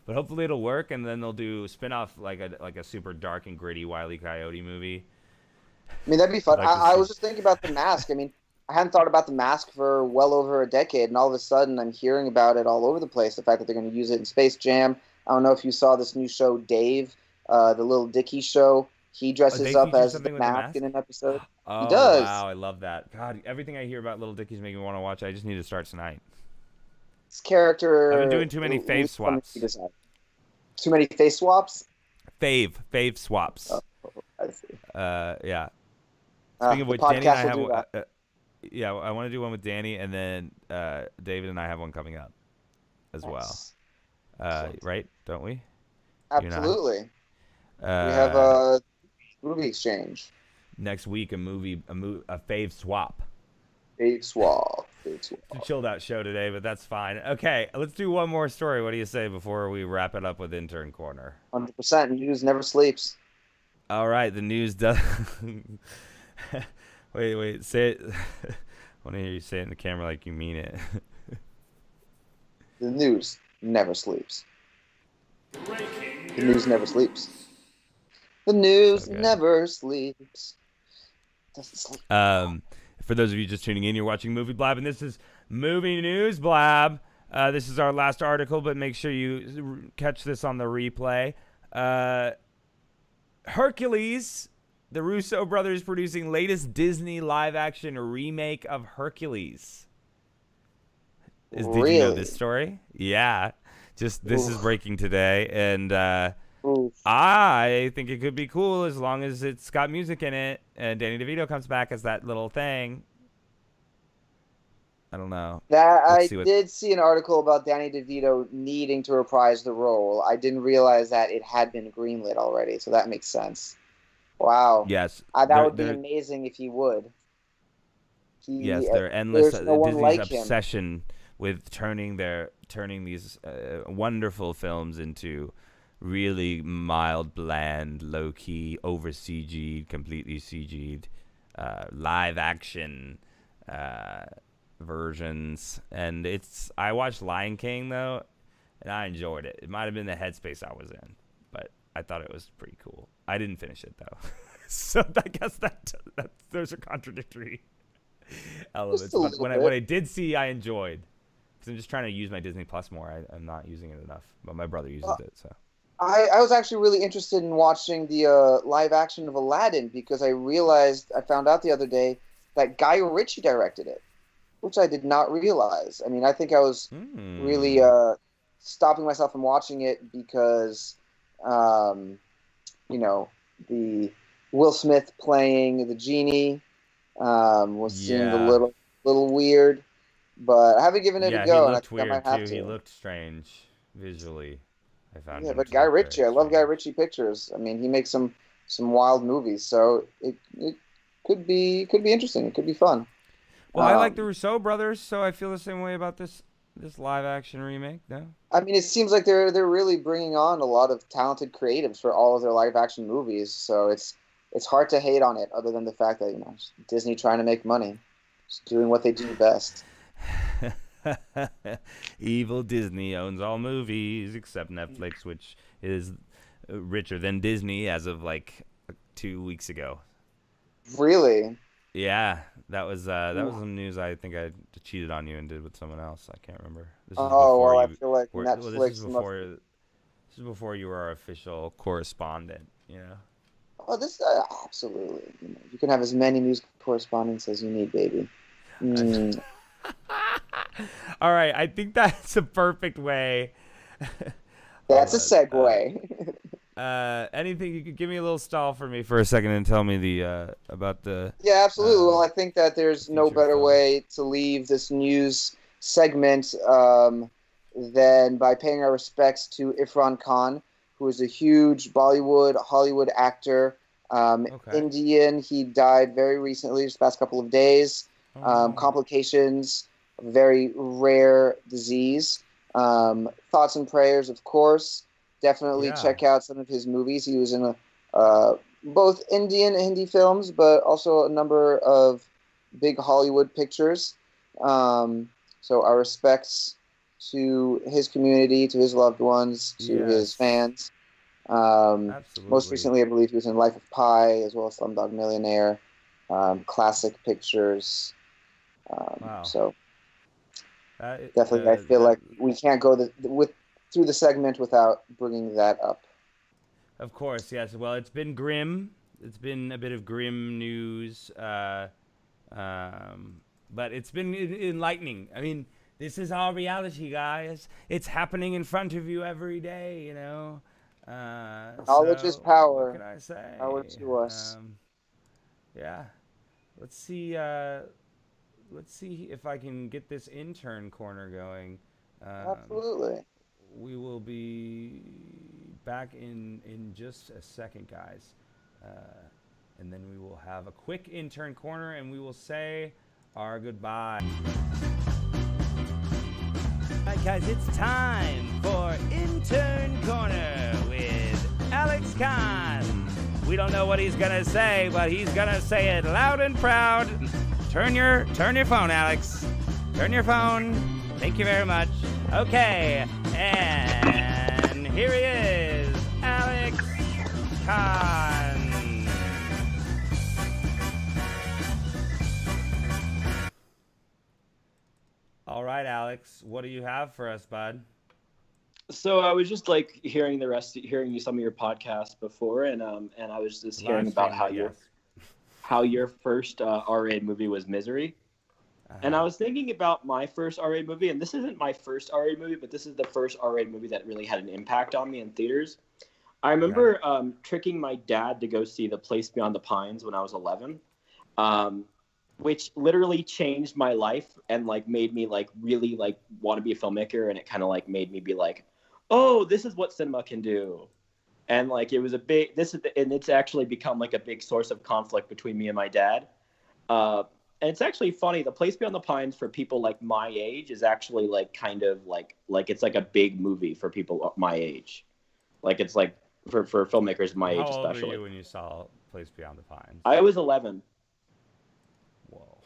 but hopefully it'll work, and then they'll do spin-off like a super dark and gritty Wile E. Coyote movie. I mean, that'd be fun. I'd like to I see. was just thinking about The Mask. I mean, I hadn't thought about The Mask for well over a decade, and all of a sudden I'm hearing about it all over the place. The fact that they're going to use it in Space Jam. I don't know if you saw this new show, Dave, the Little Dicky show. He dresses they up feature as the something with the mask mask? in an episode. Oh, does. wow, I love that. God, everything I hear about Little Dicky's making me want to watch. I just need to start tonight. This character. I've been doing too many fave swaps. Too many face swaps? Fave swaps. Oh, I see. Yeah. Speaking of The which, Danny and I podcast will do have that. yeah, I want to do one with Danny, and then David and I have one coming up as Nice. well. Right? Don't we? Absolutely. We Uh, have a movie exchange. next week a fave swap. Fave swap. It's a chilled out show today, but that's fine. Okay, let's do one more story. What do you say before we wrap it up with Intern Corner? 100%. News never sleeps. All right, the news does. wait, say it. I want to hear you say it in the camera like you mean it. The news never sleeps. The news never sleeps. The news Okay. never sleeps. Doesn't sleep. For those of you just tuning in, you're watching Movie Blab, and this is Movie News Blab. This is our last article, but make sure you catch this on the replay. Hercules, the Russo brothers producing latest Disney live-action remake of Hercules. Did you know Really? this story? Yeah. Just this is breaking today, and Oof. I think it could be cool as long as it's got music in it and Danny DeVito comes back as that little thing. I don't know. That Let's I see what- did see an article about Danny DeVito needing to reprise the role. I didn't realize that it had been greenlit already, so that makes sense. Wow. Yes. That they're- would be they're- amazing if he would. Yes, their endless there's no one Disney's like him. obsession with turning these wonderful films into really mild, bland, low key, over CG'd, completely CG'd, live action versions. And I watched Lion King though, and I enjoyed it. It might have been the headspace I was in, but I thought it was pretty cool. I didn't finish it though, so I guess that those are contradictory elements. Just a But little when bit. I did see, I enjoyed. Because I'm just trying to use my Disney Plus more. I'm not using it enough, but my brother uses it. So I was actually really interested in watching the live action of Aladdin because I found out the other day that Guy Ritchie directed it, which I did not realize. I mean, I think I was really stopping myself from watching it because, the Will Smith playing the genie was seemed a little weird, but I haven't given it a go, and I think I might have too. to. He looked strange visually. I found Yeah, him but to Guy look very Ritchie, I love Guy strange. Ritchie pictures. I mean, he makes some wild movies, so it could be interesting. It could be fun. Well, I like the Rousseau brothers, so I feel the same way about this live action remake. No. I mean, it seems like they're really bringing on a lot of talented creatives for all of their live action movies. So it's hard to hate on it, other than the fact that it's Disney trying to make money, just doing what they do best. Evil Disney owns all movies except Netflix, which is richer than Disney as of like 2 weeks ago. Really? Yeah, that was some news. I think I cheated on you and did with someone else. I can't remember. This is Oh well, I you feel like were- Netflix. this is before you were our official correspondent. You know. Oh, this absolutely. You can have as many music correspondents as you need, baby. Mm. All right, I think that's a perfect way. That's a segue. Anything you could give me a little stall for me for a second and tell me the about the. Yeah, absolutely. Well, I think that there's no feature better film. way to leave this news segment than by paying our respects to Irfan Khan, who is a huge Hollywood actor, Okay. Indian. He died very recently, just the past couple of days. Complications, a very rare disease. Thoughts and prayers, of course. Definitely Yeah. check out some of his movies. He was in both Indian and Hindi films, but also a number of big Hollywood pictures. So our respects to his community, to his loved ones, to his Yes. fans. Absolutely. Most recently, I believe he was in Life of Pi, as well as Slumdog Millionaire, classic pictures. Wow. So That- definitely, I feel that- like we can't go through the segment without bringing that up. Of course, yes. Well, it's been grim. It's been a bit of grim news, but it's been enlightening. I mean, this is our reality, guys. It's happening in front of you every day, you know. Knowledge is power. What can I say? Power to us. Yeah. Let's see if I can get this intern corner going. Absolutely. We will be back in just a second, guys. And then we will have a quick intern corner and we will say our goodbye. All right, guys, it's time for Intern Corner with Alex Kahn. We don't know what he's going to say, but he's going to say it loud and proud. Turn your phone, Alex. Turn your phone. Thank you very much. Okay, and here he is, Alex Kahn. All right, Alex, what do you have for us, bud? So I was just like hearing some of your podcasts before, and I was just hearing about how your first R-rated movie was Misery. And I was thinking about my first R-rated movie, and this isn't my first R-rated movie, but this is the first R-rated movie that really had an impact on me in theaters. I remember tricking my dad to go see The Place Beyond the Pines when I was 11, which literally changed my life and like made me like really like want to be a filmmaker, and it kind of like made me be like, oh, this is what cinema can do. And like it was and it's actually become like a big source of conflict between me and my dad. And it's actually funny. The Place Beyond the Pines for people like my age is actually like kind of like it's like a big movie for people my age. Like it's like for filmmakers my age especially. How old were you when you saw Place Beyond the Pines? I was 11. Whoa.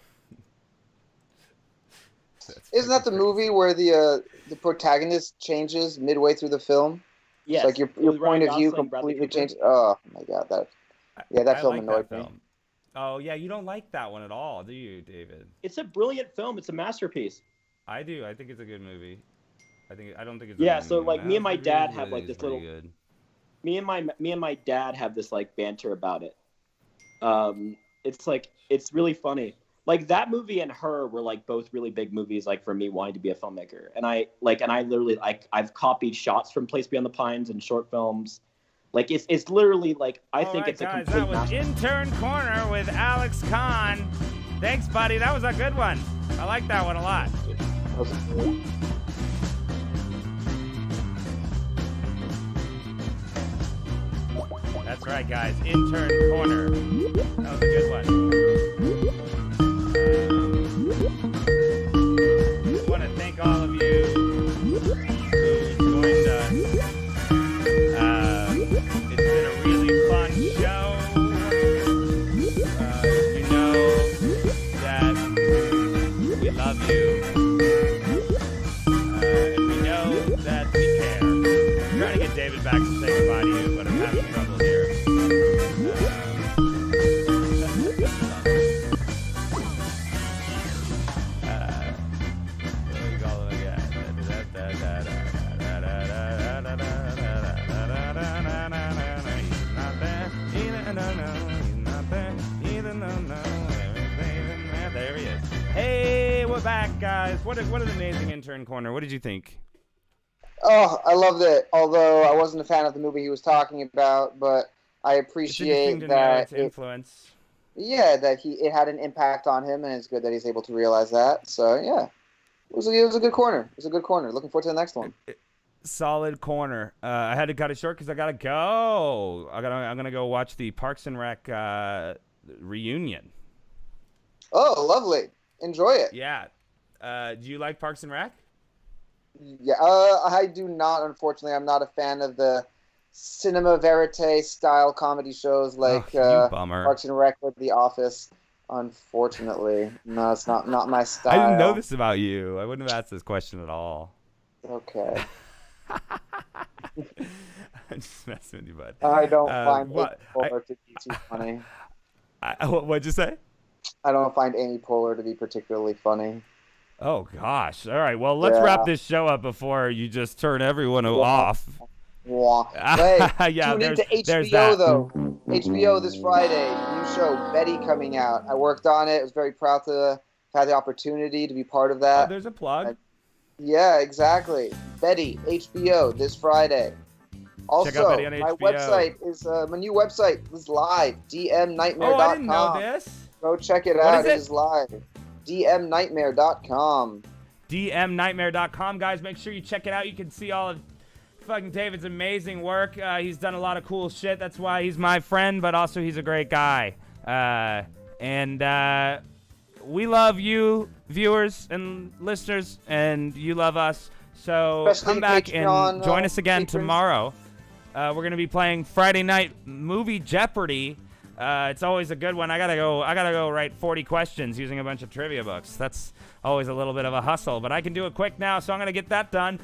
Isn't that the movie where the protagonist changes midway through the film? Yes. It's like your point of view completely changes. Oh my god, that film like annoyed that me. film. Oh yeah, you don't like that one at all, do you, David? It's a brilliant film. It's a masterpiece. I do. I think it's a good movie. I don't think it's. Yeah. So like me and my dad have like this little. Good. Me and my dad have this like banter about it. It's really funny. Like that movie and Her were like both really big movies like for me wanting to be a filmmaker. And I literally like I've copied shots from Place Beyond the Pines and short films. Like it's literally like I think it's a complete that was masterpiece. Intern Corner with Alex Kahn. Thanks, buddy. That was a good one. I like that one a lot. That's right, guys. Intern Corner. That was a good one. I want to thank all of you who joined us. It's been a really fun show. You know that we love you. And we know that we care. I'm trying to get David back to say goodbye to you, but I'm having trouble here. There he is. Hey, we're back, guys. What an amazing Intern Corner. What did you think? Oh, I loved it. Although I wasn't a fan of the movie he was talking about, but I It's appreciate interesting to know that its influence. it had an impact on him, and it's good that he's able to realize that. So yeah, it was a good corner. It was a good corner. Looking forward to the next one. Solid corner. I had to cut it short because I gotta go. I'm gonna go watch the Parks and Rec reunion. Oh, lovely. Enjoy it. Yeah. Do you like Parks and Rec? Yeah, I do not. Unfortunately, I'm not a fan of the cinema verite style comedy shows like bummer. Parks and Rec or The Office. Unfortunately, no, it's not my style. I didn't know this about you. I wouldn't have asked this question at all. Okay. I'm just messing with you, bud. I don't find Amy Poehler to be too funny. What'd you say? I don't find Amy Poehler to be particularly funny. Oh, gosh. All right. Well, let's wrap this show up before you just turn everyone off. Hey, yeah, tune into HBO, though. HBO this Friday. New show, Betty, coming out. I worked on it. I was very proud to have had the opportunity to be part of that. Oh, there's a plug. Yeah, exactly. Betty, HBO, this Friday. Also, Check out Betty on my HBO. website is my new website is live. DMNightmare.com. Oh, I didn't know this. Go check it out. What is It is live. DMNightmare.com. DMNightmare.com, guys. Make sure you check it out. You can see all of fucking David's amazing work. He's done a lot of cool shit. That's why he's my friend, but also he's a great guy. And we love you, viewers and listeners, and you love us. So Especially come back Patreon, and join us again patrons. tomorrow. We're going to be playing Friday Night Movie Jeopardy. It's always a good one. I gotta go write 40 questions using a bunch of trivia books. That's always a little bit of a hustle, but I can do it quick now, so I'm gonna get that done.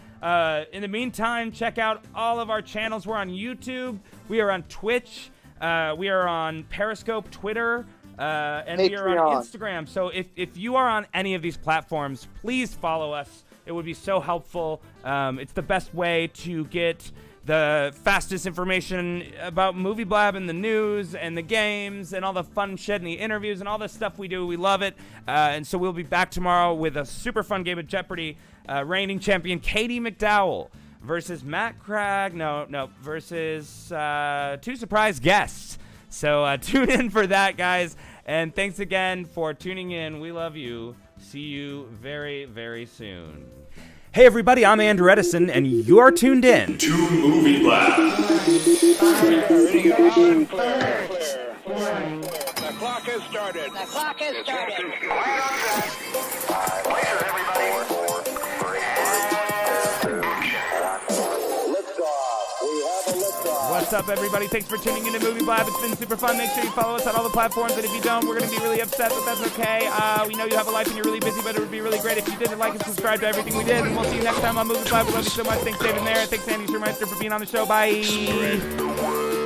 In the meantime, check out all of our channels. We're on YouTube. We are on Twitch. We are on Periscope, Twitter, and we are on Instagram. So if you are on any of these platforms, please follow us. It would be so helpful. It's the best way to get the fastest information about Movie Blab and the news and the games and all the fun shit and the interviews and all the stuff we do. We love it. And so we'll be back tomorrow with a super fun game of Jeopardy. Reigning champion Katie McDowell versus Matt Cragg. Versus two surprise guests. So tune in for that, guys. And thanks again for tuning in. We love you. See you very, very soon. Hey everybody, I'm Andrew Edison, and you're tuned in to Movie Blab. The clock has started. The clock has started. Places, everybody. 4, 3, 2, 1. Liftoff. We have a liftoff. What's up, everybody? Thanks for tuning in to Movie Blab. It's been super fun. Make sure you follow us on all the platforms, and if you don't, we're going to be really upset, but that's okay. We know you have a life and you're really busy, but it would be really great if you did like and subscribe to everything we did, and we'll see you next time on Movie Blab. We love you so much. Thanks, David Mayer. Thanks, Andy Schurmeister, for being on the show. Bye.